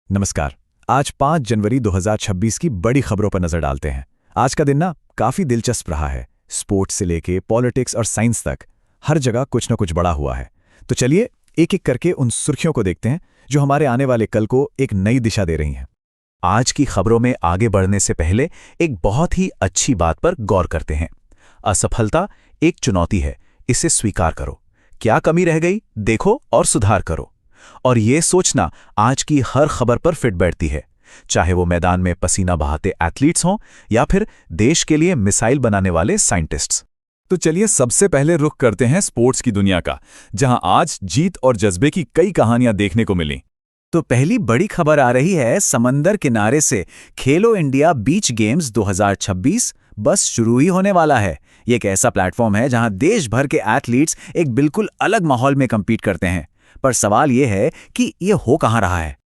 नमस्कार। आज 5 जनवरी 2026 की बड़ी खबरों पर नजर डालते हैं। आज का दिन ना काफी दिलचस्प रहा है। स्पोर्ट्स से लेके पॉलिटिक्स और साइंस तक हर जगह कुछ न कुछ बड़ा हुआ है। तो चलिए एक एक करके उन सुर्खियों को देखते हैं जो हमारे आने वाले कल को एक नई दिशा दे रही हैं। आज की खबरों में आगे बढ़ने से पहले एक बहुत ही अच्छी बात पर गौर करते हैं। असफलता एक चुनौती है, इसे स्वीकार करो। क्या कमी रह गई देखो और सुधार करो। और ये सोचना आज की हर खबर पर फिट बैठती है, चाहे वो मैदान में पसीना बहाते एथलीट्स हों या फिर देश के लिए मिसाइल बनाने वाले साइंटिस्ट्स। तो चलिए सबसे पहले रुख करते हैं स्पोर्ट्स की दुनिया का, जहां आज जीत और जज्बे की कई कहानियां देखने को मिली। तो पहली बड़ी खबर आ रही है समंदर किनारे से। खेलो इंडिया बीच गेम्स 2026 बस शुरू ही होने वाला है। ये एक ऐसा प्लेटफॉर्म है जहां देश भर के एथलीट्स एक बिल्कुल अलग माहौल में कम्पीट करते हैं। पर सवाल ये है कि ये हो कहां रहा है।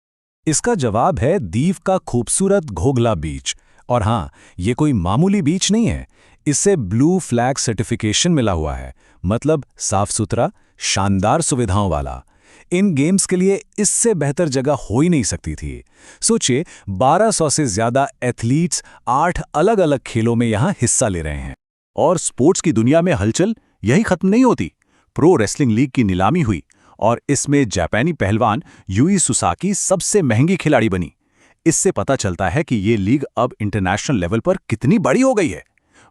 इसका जवाब है दीव का खूबसूरत घोघला बीच। और हाँ, ये कोई मामूली बीच नहीं है। इससे ब्लू फ्लैग सर्टिफिकेशन मिला हुआ है, मतलब साफ सुथरा, शानदार सुविधाओं वाला। इन गेम्स के लिए इससे बेहतर जगह हो ही नहीं सकती थी। सोचिए, 1200 से ज्यादा एथलीट्स 8 अलग अलग खेलों में यहां हिस्सा ले रहे हैं। और स्पोर्ट्स की दुनिया में हलचल यही खत्म नहीं होती। प्रो रेसलिंग लीग की नीलामी हुई और इसमें जापानी पहलवान यूई सुसाकी सबसे महंगी खिलाड़ी बनी। इससे पता चलता है कि ये लीग अब इंटरनेशनल लेवल पर कितनी बड़ी हो गई है।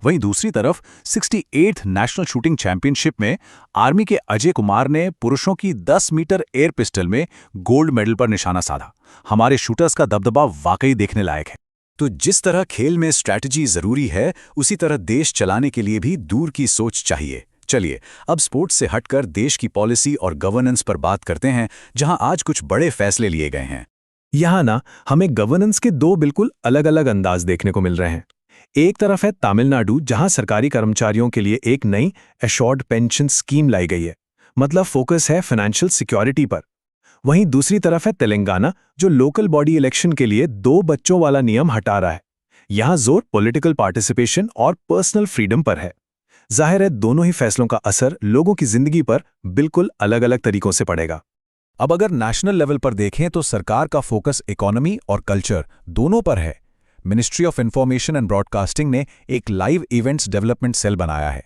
वहीं दूसरी तरफ 68th नेशनल शूटिंग चैंपियनशिप में आर्मी के अजय कुमार ने पुरुषों की 10 मीटर एयर पिस्टल में गोल्ड मेडल पर निशाना साधा। हमारे शूटर्स का दबदबा वाकई देखने लायक है। तो जिस तरह खेल में स्ट्रैटेजी जरूरी है, उसी तरह देश चलाने के लिए भी दूर की सोच चाहिए। चलिए अब स्पोर्ट्स से हटकर देश की पॉलिसी और गवर्नेंस पर बात करते हैं, जहां आज कुछ बड़े फैसले लिए गए हैं। यहाँ ना हमें गवर्नेंस के दो बिल्कुल अलग अलग अंदाज देखने को मिल रहे हैं। एक तरफ है तमिलनाडु, जहां सरकारी कर्मचारियों के लिए एक नई एश्योर्ड पेंशन स्कीम लाई गई है, मतलब फोकस है फाइनेंशियल सिक्योरिटी पर। वहीं दूसरी तरफ है तेलंगाना, जो लोकल बॉडी इलेक्शन के लिए 2 बच्चों वाला नियम हटा रहा है। यहां जोर पॉलिटिकल पार्टिसिपेशन और पर्सनल फ्रीडम पर है। जाहिर है दोनों ही फैसलों का असर लोगों की जिंदगी पर बिल्कुल अलग अलग तरीकों से पड़ेगा। अब अगर नेशनल लेवल पर देखें तो सरकार का फोकस इकोनॉमी और कल्चर दोनों पर है। Ministry of information and broadcasting ने एक लाइव इवेंट्स डेवलपमेंट सेल बनाया है।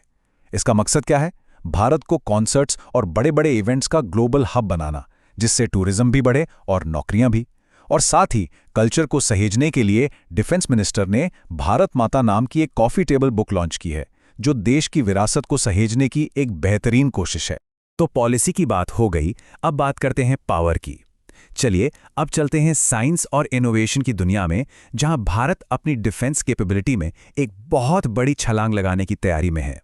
इसका मकसद क्या है? भारत को कॉन्सर्ट्स और बड़े बड़े इवेंट्स का ग्लोबल हब बनाना, जिससे टूरिज्म भी बढ़े और नौकरियां भी। और साथ ही कल्चर को सहेजने के लिए डिफेंस मिनिस्टर ने भारत माता नाम की एक कॉफी टेबल बुक लॉन्च की है, जो देश की विरासत को सहेजने की एक बेहतरीन कोशिश है। तो पॉलिसी की बात हो गई, अब बात करते हैं पावर की। चलिए अब चलते हैं साइंस और इनोवेशन की दुनिया में, जहां भारत अपनी डिफेंस कैपेबिलिटी में एक बहुत बड़ी छलांग लगाने की तैयारी में है।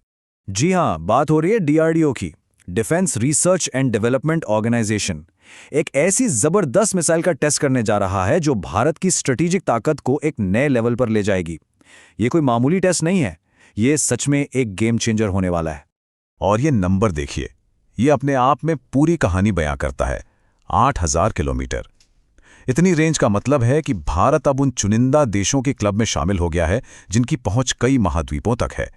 जी हां, बात हो रही है DRDO की, defence research and development organisation. एक ऐसी जबरदस्त मिसाइल का टेस्ट करने जा रहा है जो भारत की स्ट्रेटेजिक ताकत को एक नए लेवल पर ले जाएगी। ये कोई मामूली टेस्ट नहीं है, ये सच में एक गेम चेंजर होने वाला है। और ये नंबर देखिए, ये अपने आप में पूरी कहानी बयां करता है। 8000 किलोमीटर। इतनी रेंज का मतलब है कि भारत अब उन चुनिंदा देशों के क्लब में शामिल हो गया है जिनकी पहुंच कई महाद्वीपों तक है।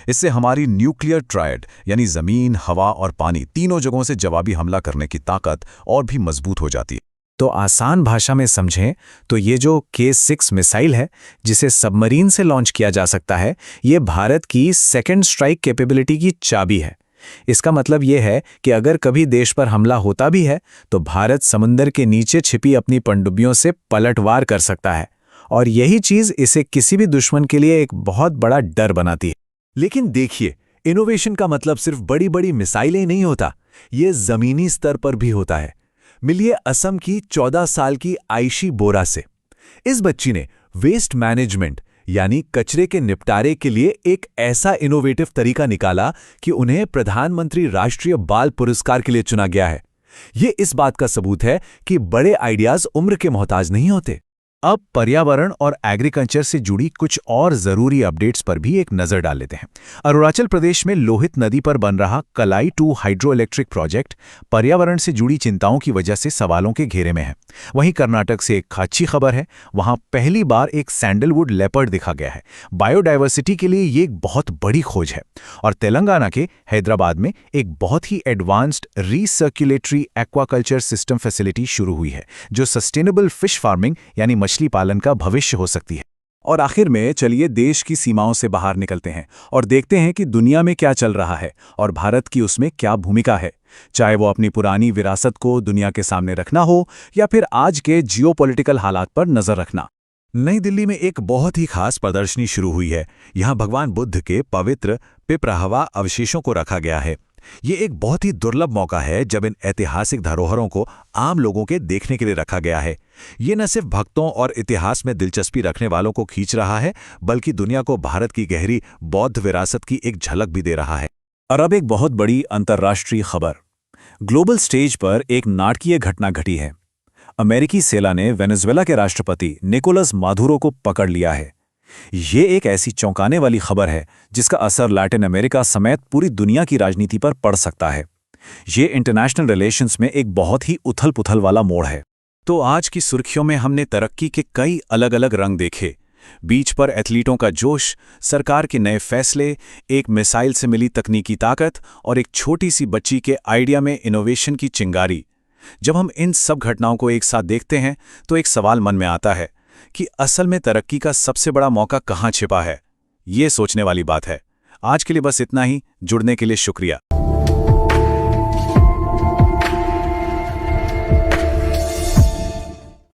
इससे हमारी न्यूक्लियर ट्रायड, यानी जमीन, हवा और पानी, तीनों जगहों से जवाबी हमला करने की ताकत और भी मजबूत हो जाती है। तो आसान भाषा में समझें तो ये जो K6 मिसाइल है, जिसे सबमरीन से लॉन्च किया जा सकता है, ये भारत की सेकंड स्ट्राइक कैपेबिलिटी की चाबी है। इसका मतलब ये है कि अगर कभी देश पर हमला होता भी है तो भारत समुंदर के नीचे छिपी अपनी पनडुब्बियों से पलटवार कर सकता है। और यही चीज इसे किसी भी दुश्मन के लिए एक बहुत बड़ा डर बनाती है। लेकिन देखिए, इनोवेशन का मतलब सिर्फ बड़ी बड़ी मिसाइलें नहीं होता, ये जमीनी स्तर पर भी होता है। मिलिए असम की 14 साल की आयशी बोरा से। इस बच्ची ने वेस्ट मैनेजमेंट यानी कचरे के निपटारे के लिए एक ऐसा इनोवेटिव तरीका निकाला कि उन्हें प्रधानमंत्री राष्ट्रीय बाल पुरस्कार के लिए चुना गया है। ये इस बात का सबूत है कि बड़े आइडियाज उम्र के मोहताज नहीं होते। अब पर्यावरण और एग्रीकल्चर से जुड़ी कुछ और जरूरी अपडेट्स पर भी एक नजर डाल लेते हैं। अरुणाचल प्रदेश में लोहित नदी पर बन रहा कलाई 2 हाइड्रो इलेक्ट्रिक प्रोजेक्ट पर्यावरण से जुड़ी चिंताओं की वजह से सवालों के घेरे में है। वहीं कर्नाटक से एक अच्छी खबर है, वहां पहली बार एक सैंडलवुड लेपर्ड दिखा गया है। बायोडायवर्सिटी के लिए ये एक बहुत बड़ी खोज है। और तेलंगाना के हैदराबाद में एक बहुत ही एडवांस्ड रीसर्कुलेटरी एक्वाकल्चर सिस्टम फैसिलिटी शुरू हुई है, जो सस्टेनेबल फिश फार्मिंग यानी मछली पालन का भविष्य हो सकती है। और आखिर में चलिए देश की सीमाओं से बाहर निकलते हैं और देखते हैं कि दुनिया में क्या चल रहा है और भारत की उसमें क्या भूमिका है, चाहे वो अपनी पुरानी विरासत को दुनिया के सामने रखना हो या फिर आज के जियोपॉलिटिकल हालात पर नजर रखना। नई दिल्ली में एक बहुत ही खास प्रदर्शनी शुरू हुई है। यहाँ भगवान बुद्ध के पवित्र पिपराहवा अवशेषों को रखा गया है। ये एक बहुत ही दुर्लभ मौका है जब इन ऐतिहासिक धरोहरों को आम लोगों के देखने के लिए रखा गया है। ये न सिर्फ भक्तों और इतिहास में दिलचस्पी रखने वालों को खींच रहा है, बल्कि दुनिया को भारत की गहरी बौद्ध विरासत की एक झलक भी दे रहा है। और अब एक बहुत बड़ी अंतर्राष्ट्रीय खबर। ग्लोबल स्टेज पर एक नाटकीय घटना घटी है। अमेरिकी सेना ने वेनेजुएला के राष्ट्रपति निकोलस मादुरो को पकड़ लिया है। ये एक ऐसी चौंकाने वाली खबर है जिसका असर लैटिन अमेरिका समेत पूरी दुनिया की राजनीति पर पड़ सकता है। ये इंटरनेशनल रिलेशंस में एक बहुत ही उथल-पुथल वाला मोड़ है। तो आज की सुर्खियों में हमने तरक्की के कई अलग अलग रंग देखे। बीच पर एथलीटों का जोश, सरकार के नए फैसले, एक मिसाइल से मिली तकनीकी ताकत और एक छोटी सी बच्ची के आइडिया में इनोवेशन की चिंगारी। जब हम इन सब घटनाओं को एक साथ देखते हैं तो एक सवाल मन में आता है कि असल में तरक्की का सबसे बड़ा मौका कहाँ छिपा है। ये सोचने वाली बात है। आज के लिए बस इतना ही। जुड़ने के लिए शुक्रिया।